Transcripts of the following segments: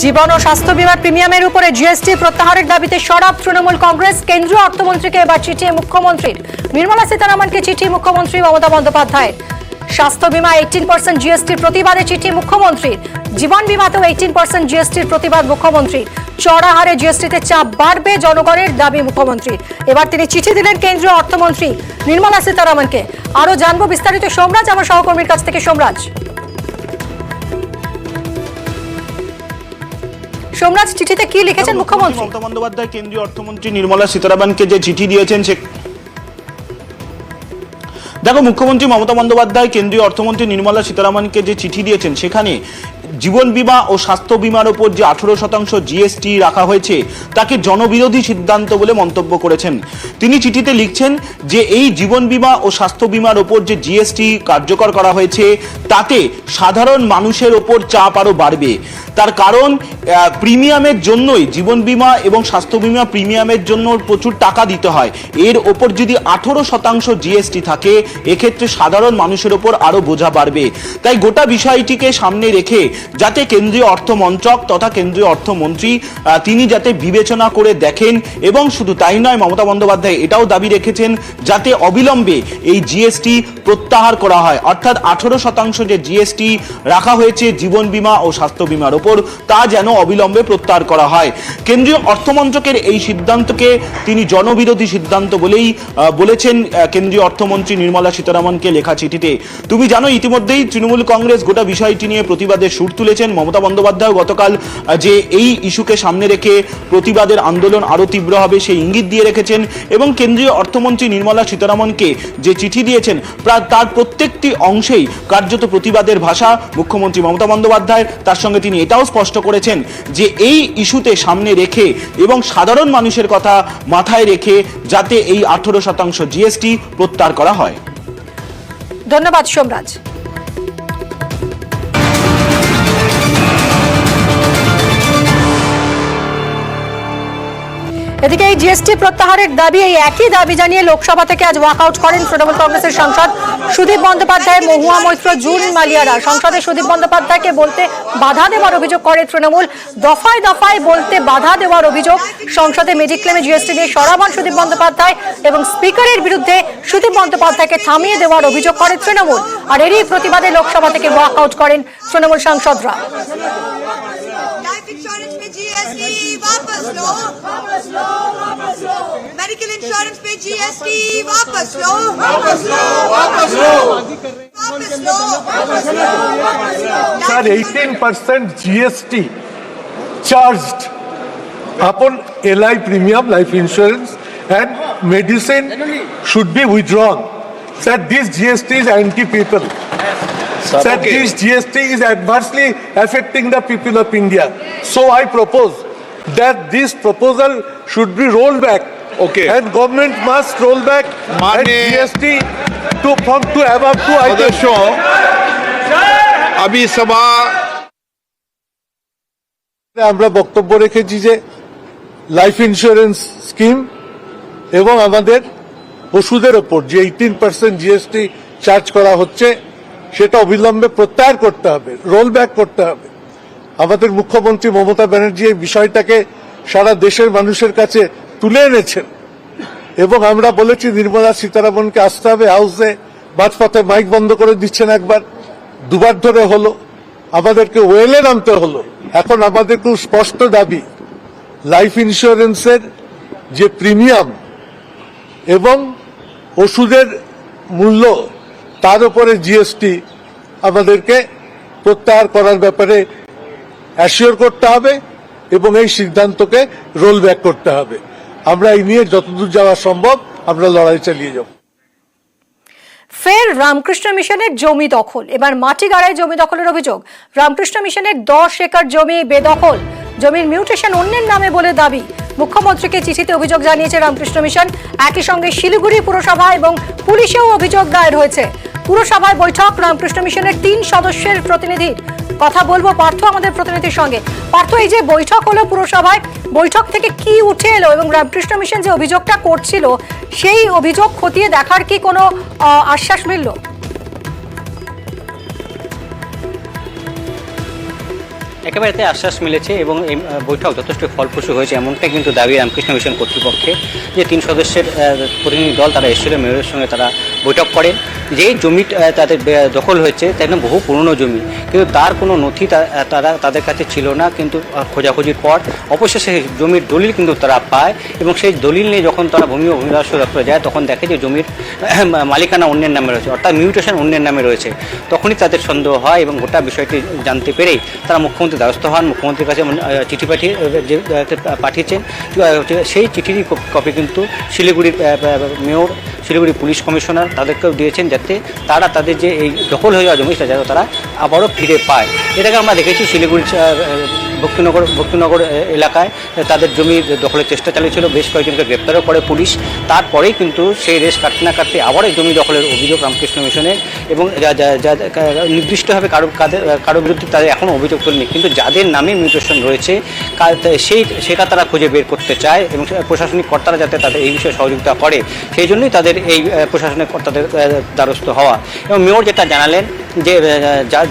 জীবন ও স্বাস্থ্য বীমার প্রিমিয়ামের উপরে জিএসটি প্রত্যাহারের দাবিতে সরব তৃণমূল কংগ্রেস। কেন্দ্রীয় অর্থমন্ত্রীকে এবার চিঠি মুখ্যমন্ত্রীর। নির্মলা সীতারামনকে চিঠি মুখ্যমন্ত্রী মমতা বন্দ্যোপাধ্যায়ের। স্বাস্থ্য বীমা 18% জিএসটির প্রতিবাদে চিঠি মুখ্যমন্ত্রীর। জীবন বীমাতেও 18% জিএসটির প্রতিবাদ মুখ্যমন্ত্রীর। চড়া হারে জিএসটিতে চাপ বাড়বে জনগণের দাবি মুখ্যমন্ত্রীর। এবার তিনি চিঠি দিলেন কেন্দ্রীয় অর্থমন্ত্রী নির্মলা সীতারামনকে। আরো জানবো বিস্তারিত সোমরাজ আমার সহকর্মীর কাছ থেকে। সোমরাজ, চিঠিতে কি লিখেছেন মুখ্যমন্ত্রী? মমতা বন্দ্যোপাধ্যায় কেন্দ্রীয় অর্থমন্ত্রী নির্মলা সীতারামনকে যে চিঠি দিয়েছেন দেখো, মুখ্যমন্ত্রী মমতা বন্দ্যোপাধ্যায় কেন্দ্রীয় অর্থমন্ত্রী নির্মলা সীতারামনকে যে চিঠি দিয়েছেন সেখানে জীবন বীমা ও স্বাস্থ্য বীমার উপর যে 18% জিএসটি রাখা হয়েছে তাকে জনবিরোধী সিদ্ধান্ত বলে মন্তব্য করেছেন। তিনি চিঠিতে লিখছেন যে এই জীবন বীমা ও স্বাস্থ্য বীমার উপর যে জিএসটি কার্যকর করা হয়েছে তাতে সাধারণ মানুষের ওপর চাপ আরো বাড়বে। তার কারণ প্রিমিয়ামের জন্যই জীবন বীমা এবং স্বাস্থ্য বীমা প্রিমিয়ামের জন্য প্রচুর টাকা দিতে হয়। এর ওপর যদি 18% জিএসটি থাকে এক্ষেত্রে সাধারণ মানুষের ওপর আরো বোঝা বাড়বে। তাই গোটা বিষয়টিকে সামনে রেখে যাতে কেন্দ্রীয় অর্থ মন্ত্রক তথা কেন্দ্রীয় অর্থমন্ত্রী তিনি যাতে বিবেচনা করে দেখেন, এবং শুধু তাই নয়, মমতা বন্দ্যোপাধ্যায় এটাও দাবি রেখেছেন যাতে অবিলম্বে এই জিএসটি প্রত্যাহার করা হয়। অর্থাৎ 18% যে জিএসটি রাখা হয়েছে জীবন বীমা ও স্বাস্থ্য বীমার ওপর তা যেন অবিলম্বে প্রত্যাহার করা হয়। কেন্দ্রীয় অর্থমন্ত্রকের এই সিদ্ধান্তকে তিনি জনবিরোধী সিদ্ধান্ত বলেই বলেছেন কেন্দ্রীয় অর্থমন্ত্রী নির্মলা সীতারামনকে লেখা চিঠিতে। তুমি জানো, ইতিমধ্যেই তৃণমূল কংগ্রেস গোটা বিষয়টি নিয়ে প্রতিবাদের সুর তুলেছেন। মমতা বন্দ্যোপাধ্যায় গতকাল যে এই ইস্যুকে সামনে রেখে প্রতিবাদের আন্দোলন আরো তীব্র হবে সেই ইঙ্গিত দিয়ে রেখেছেন, এবং কেন্দ্রীয় অর্থমন্ত্রী নির্মলা সীতারামনকে যে চিঠি দিয়েছেন তার প্রত্যেকটি অংশেই কার্যত প্রতিবাদের ভাষা। মুখ্যমন্ত্রী মমতা বন্দ্যোপাধ্যায় তার সঙ্গে তিনি এটাও স্পষ্ট করেছেন যে এই ইস্যুতে সামনে রেখে এবং সাধারণ মানুষের কথা মাথায় রেখে যাতে এই 18% জিএসটি প্রত্যাহার করা হয়। ধন্যবাদ সোমরাজ। এদিকে এই জিএসটি প্রত্যাহারের দাবি, এই একই দাবি জানিয়ে লোকসভা থেকে আজ ওয়াকআউট করেন তৃণমূল কংগ্রেসের সাংসদ সুদীপ বন্দ্যোপাধ্যায়, মহুয়া মৈত্র, জুন মালিয়ারা। সংসদে সুদীপ বন্দ্যোপাধ্যায়কে বলতে বাধা দেওয়ার অভিযোগ করে তৃণমূল। দফায় দফায় বলতে বাধা দেওয়ার অভিযোগ। সংসদে মেডিক্লেমে জিএসটি নিয়ে সরব হন সুদীপ বন্দ্যোপাধ্যায় এবং স্পিকারের বিরুদ্ধে সুদীপ বন্দ্যোপাধ্যায়কে থামিয়ে দেওয়ার অভিযোগ করে তৃণমূল। আর এরই প্রতিবাদে লোকসভা থেকে ওয়াকআউট করেন তৃণমূল সাংসদরা। मेडिकल इंश्योरेंस पे जीएसटी वापस लो, Sir, 18% GST charged upon LI premium, life insurance, and medicine should be withdrawn. Sir, this GST is anti-people. Sir, this GST is adversely affecting the people of India. So I propose that this proposal should be rolled back. Okay. And government must roll back and GST from to above to items. अभी सभा আমরা বক্তব্য রেখেছি যে life insurance scheme এবং আমাদের ওষুধের ওপর যে 18% জিএসটি চার্জ করা হচ্ছে সেটা অবিলম্বে প্রত্যাহার করতে হবে, রোল ব্যাক করতে হবে। আমাদের মুখ্যমন্ত্রী মমতা ব্যানার্জি এই বিষয়টাকে সারা দেশের মানুষের কাছে তুলে এনেছেন, এবং আমরা বলেছি নির্মলা সীতারামনকে আসতে হবে হাউসে। মাঝপথে মাইক বন্ধ করে দিচ্ছেন একবার, দুবার ধরে হলো, আমাদেরকে ওয়েলে নামতে হলো। এখন আমাদের খুব স্পষ্ট দাবি, লাইফ ইন্স্যুরেন্সের যে প্রিমিয়াম এবং ওষুধের মূল্য তার উপরে জিএসটি আমাদেরকে প্রত্যাহার করার ব্যাপারে অ্যাসিওর করতে হবে এবং এই সিদ্ধান্তকে রোল ব্যাক করতে হবে। আমরা এই নিয়ে যতদূর যাওয়া সম্ভব আমরা লড়াই চালিয়ে যাব। ফের রামকৃষ্ণ মিশনের জমি দখল, এবার মাটি গাড়ায় জমি দখলের অভিযোগ। রামকৃষ্ণ মিশনের 10 একর জমি বেদখল, জমির মিউটেশন অন্যের নামে বলে দাবি। মুখ্যমন্ত্রীকে চিঠিতে অভিযোগ জানিয়েছে রামকৃষ্ণ মিশন। একই সঙ্গে শিলিগুড়ি পুরসভা এবং পুলিশেও অভিযোগ দায়ের হয়েছে। পুরসভায় বৈঠক, রামকৃষ্ণ মিশনের 3 সদস্যের প্রতিনিধির। কথা বলবো পার্থ আমাদের প্রতিনিধির সঙ্গে। পার্থ, এই যে বৈঠক হলো পুরসভায়, বৈঠক থেকে কি উঠে এলো এবং রামকৃষ্ণ মিশন যে অভিযোগটা করছিল সেই অভিযোগ খতিয়ে দেখার কি কোনো আশ্বাস মিলল? একেবারে তাই আশ্বাস মিলেছে এবং এই বৈঠক যথেষ্ট ফলপ্রসূ হয়েছে এমনটাই কিন্তু দাবি রামকৃষ্ণ মিশন কর্তৃপক্ষের, যে 3 সদস্যের প্রতিনিধি দল তারা এসেছিল, মেয়রের সঙ্গে তারা বৈঠক করেন। যে জমি তাদের দখল হয়েছে তা একদম বহু পুরনো জমি, কিন্তু তার কোনো নথি তাদের কাছে ছিল না। কিন্তু খোঁজাখুঁজির পর অবশেষে জমির দলিল কিন্তু তারা পায় এবং সেই দলিল নিয়ে যখন তারা ভূমি ও ভূমি রাজস্ব দপ্তরে যায় তখন দেখে যে জমির মালিকানা অন্যের নামে রয়েছে, অর্থাৎ মিউটেশন অন্যের নামে রয়েছে। তখনই তাদের সন্দেহ হয় এবং গোটা বিষয়টি জানতে পেরেই তারা মুখ্যমন্ত্রীর দ্বারস্থ হন। মুখ্যমন্ত্রীর কাছে চিঠি পাঠিয়েছেন। সেই চিঠির কপি কিন্তু শিলিগুড়ির মেয়র, শিলিগুড়ি পুলিশ কমিশনার তাদেরকেও দিয়েছেন, যাতে তারা তাদের যে এই দখল হয়ে যাওয়া জমি সেটা তারা আবারও ফিরে পায়। এটাকে আমরা দেখেছি শিলিগুড়ির ভক্তিনগর এলাকায় তাদের জমি দখলের চেষ্টা চালিয়েছিল, বেশ কয়েকজনকে গ্রেপ্তারও করে পুলিশ। তারপরেই কিন্তু সেই রেস কাটতে না কাটতে আবার এই জমি দখলের অভিযোগ রামকৃষ্ণ মিশনের, এবং নির্দিষ্টভাবে কারো বিরুদ্ধে তাদের এখনও অভিযোগ তোলেনি, কিন্তু যাদের নামে মিউটেশন রয়েছে সেটা তারা খুঁজে বের করতে চায় এবং প্রশাসনিক কর্তারা যাতে তাদের এই বিষয়ে সহযোগিতা করে সেই জন্যই তাদের এই প্রশাসনিক কর্তাদের দ্বারস্থ হওয়া। এবং মেয়র যেটা জানালেন যে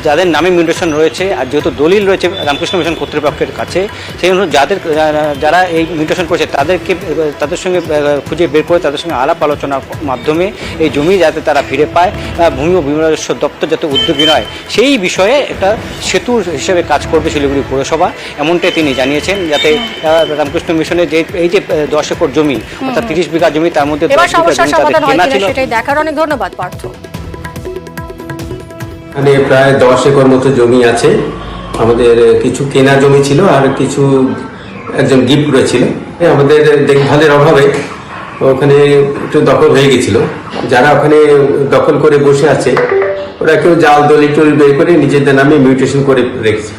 যাদের নামে মিউটেশন রয়েছে আর যেহেতু দলিল রয়েছে রামকৃষ্ণ মিশন কর্তৃপক্ষের কাছে, সেই অনুযায়ী যারা এই মিউটেশন করেছে তাদের সঙ্গে খুঁজে বের করে তাদের সঙ্গে আলাপ আলোচনার মাধ্যমে এই জমি যাতে তারা ফিরে পায়, ভূমি ও ভূমি রাজস্ব দপ্তর যাতে উদ্যোগী নয় সেই বিষয়ে একটা সেতু হিসেবে কাজ করবে শিলিগুড়ি পৌরসভা, এমনটাই তিনি জানিয়েছেন। যাতে রামকৃষ্ণ মিশনের যে এই যে 10 একর জমি অর্থাৎ 30 বিঘা জমি, তার মধ্যে 10 বিঘা জমি তাদের কেনা ছিল। সেটাই দেখার। অনেক ধন্যবাদ পার্থ। মানে প্রায় 10 একর মতো জমি আছে আমাদের, কিছু কেনা জমি ছিল আর কিছু একজন গিফট করেছিল। আমাদের দেখভালের অভাবে ওখানে একটু দখল হয়ে গেছিল। যারা ওখানে দখল করে বসে আছে ওরা কেউ জাল দলিল টলিল বের করে নিজেদের নামে মিউটেশন করে রেখেছে,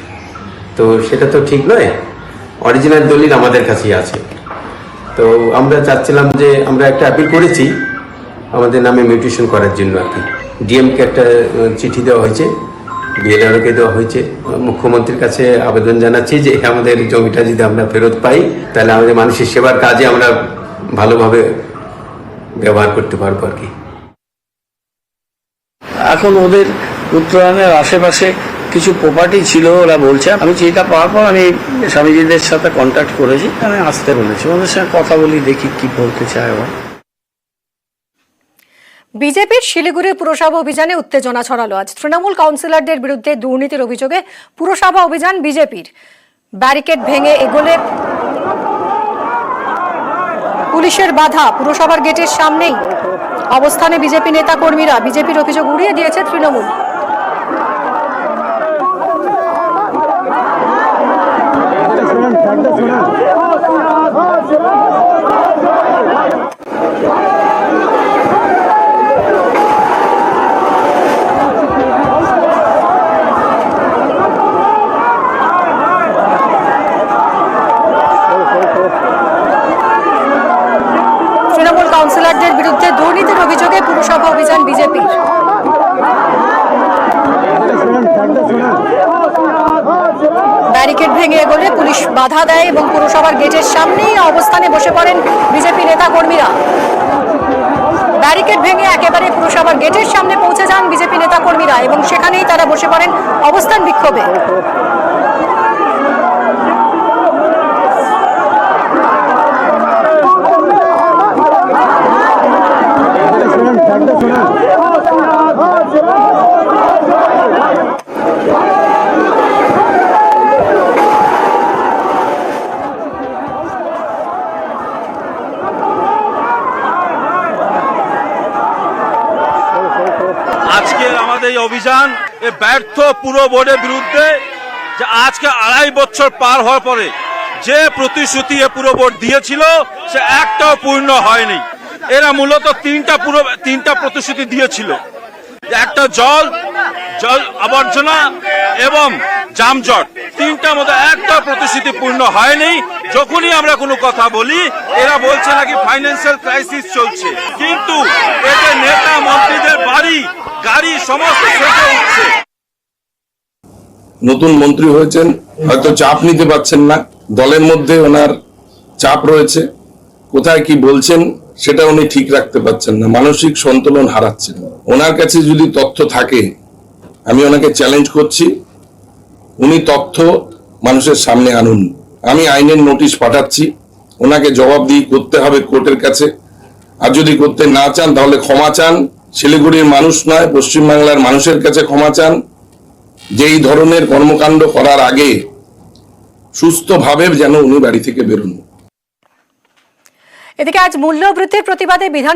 তো সেটা তো ঠিক নয়। অরিজিনাল দলিল আমাদের কাছেই আছে। তো আমরা চাচ্ছিলাম যে আমরা একটা অ্যাপিল করেছি আমাদের নামে মিউটেশন করার জন্য আর কি। ডিএমকে একটা চিঠি দেওয়া হয়েছে, বিএলআরকে দেওয়া হয়েছে, মুখ্যমন্ত্রীর কাছে আবেদন জানাচ্ছি যে আমাদের জমিটা যদি আমরা ফেরত পাই তাহলে আমাদের মানুষের সেবার কাজে আমরা ভালোভাবে ব্যবহার করতে পারবো আর কি। এখন ওদের উত্তরায়ণের আশেপাশে কিছু প্রপার্টি ছিল ওরা বলছে। আমি চিঠিটা পাওয়ার পর আমি স্বামীজিদের সাথে কন্ট্যাক্ট করেছি, আমি আসতে বলেছি, ওদের সঙ্গে কথা বলি, দেখি কি বলতে চায় ওরা। বিজেপির শিলিগুড়ি পুরসভা অভিযানে উত্তেজনা ছড়ালো আজ। তৃণমূল কাউন্সিলরদের বিরুদ্ধে দুর্নীতির অভিযোগে পুরসভা অভিযান বিজেপির। ব্যারিকেড ভেঙে এগোলে পুলিশের বাধা, পুরসভার গেটের সামনেই অবস্থানে বিজেপি নেতা কর্মীরা। বিজেপির অভিযোগ উড়িয়ে দিয়েছে তৃণমূল। কাউন্সিলরদের বিরুদ্ধে দুর্নীতির অভিযোগে পুরসভা অভিযান বিজেপির। ব্যারিকেড ভেঙে এগোলে পুলিশ বাধা দেয় এবং পুরসভার গেটের সামনেই অবস্থানে বসে পড়েন বিজেপি নেতা কর্মীরা। ব্যারিকেড ভেঙে একেবারে পুরসভার গেটের সামনে পৌঁছে যান বিজেপি নেতা কর্মীরা এবং সেখানেই তারা বসে পড়েন অবস্থান বিক্ষোভে। আজকের আমাদের এই অভিযান ব্যর্থ পুর বোর্ডের বিরুদ্ধে, যে আজকে 2.5 বছর পার হওয়ার পরে যে প্রতিশ্রুতি পুর বোর্ড দিয়েছিল সে একটাও পূর্ণ হয়নি। এরা মূলত তিনটা প্রতিশ্রুতি দিয়েছিল, একটা জল আবর্জনা এবং যানজট, তিনটার মধ্যে একটা প্রতিশ্রুতি পূর্ণ হয়নি। যখনই আমরা কোনো কথা বলি এরা বলছে নাকি ফাইন্যান্সিয়াল ক্রাইসিস চলছে, কিন্তু এদের নেতা মন্ত্রীদের বাড়ি গাড়ি সমস্ত সেজে উঠছে। নতুন মন্ত্রী হয়েছেন, হয়তো চাপ নিতে পারছেন না, দলের মধ্যে ওনার চাপ রয়েছে, কোথায় কি বলছেন সেটা উনি ঠিক রাখতে পারছেন না, মানসিক সন্তুলন হারাচ্ছেন। ওনার কাছে যদি তথ্য থাকে আমি ওনাকে চ্যালেঞ্জ করছি, উনি তথ্য মানুষের সামনে আনুন। আমি আইনের নোটিশ পাঠাচ্ছি, ওনাকে জবাবদিহি করতে হবে কোর্টের কাছে। আর যদি করতে না চান তাহলে ক্ষমা চান, শিলিগুড়ির মানুষ নয় পশ্চিমবাংলার মানুষের কাছে ক্ষমা চান। যেই ধরনের কর্মকাণ্ড করার আগে সুস্থভাবে যেন উনি বাড়ি থেকে বেরোন। এদিকে আজ মূল্য বৃদ্ধির প্রতিবাদে বিধান